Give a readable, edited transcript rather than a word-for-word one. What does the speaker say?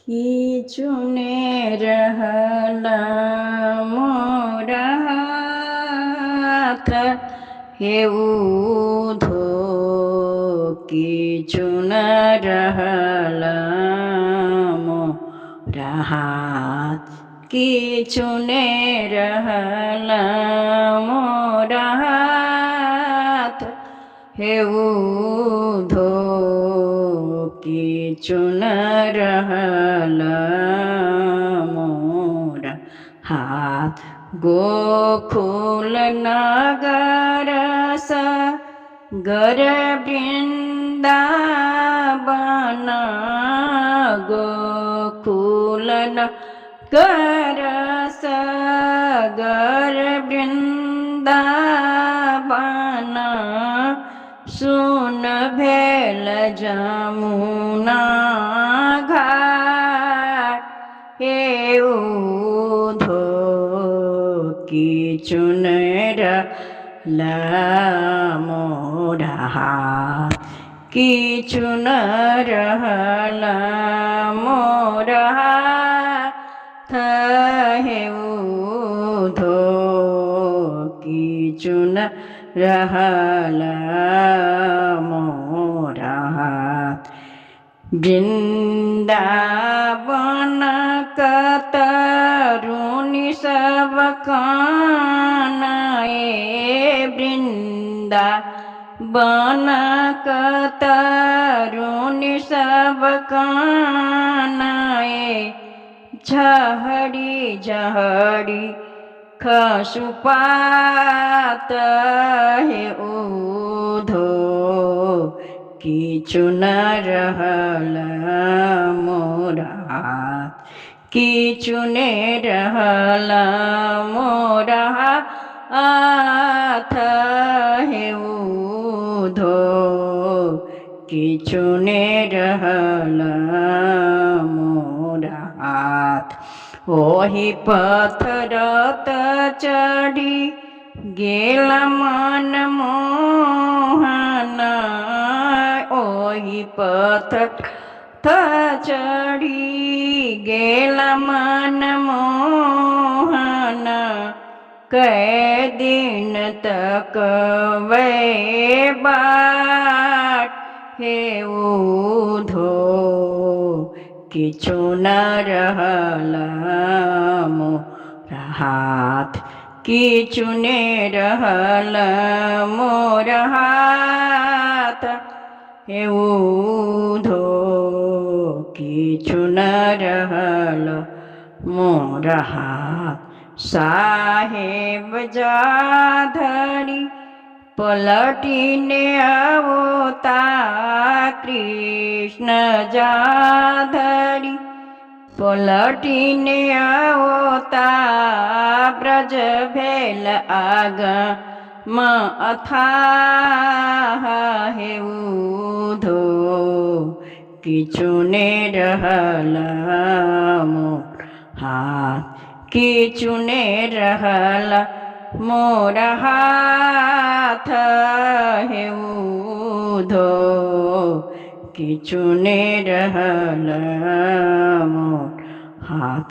किचुने रहला मोरा हाथ हेउधो किचुन रहला मोरा हाथ किचुने रहला मोरा हाथ हेउधो किचुन रहला मोरा हाथ गोकुल नगर गर वृंदावन गोकुल नगर गर वृंदावन सुन भेल जमुना घाट हेउधो किचुन रहला मोरा हाथ किचुन रहला मोरा हाथ हेउधो किचुन रहला मोरा हाथ वृंदावन कतरुनि सब कानए वृंदावन कतरुनि सब कानए झहरी झहरी खसुपात हेउधो किचुन रहला मोरा हाथ किचुने रहला मोरा हाथ हेउधो किचुने रहला मोरा हाथ ओहि पत्थरत चढ़ी गेला मन मोहन ओहि पत्थर चढ़ी गेला मन मोहन कै दिन तक वै बाट हेउधो किचुन रहला मोरा हाथ किचुने रहला मोरा हाथ हेउधो किचुन रहला मोरा हाथ साहेब जाधरी पलटीने अवतार कृष्ण जाधरी पलटीने अवतार ब्रज भेल आगम अथाह हेउधो किचुने रहला मोरा हाथ किचुने रहला मोरा हाथ हेउधो किचुने रहला मोरा हाथ।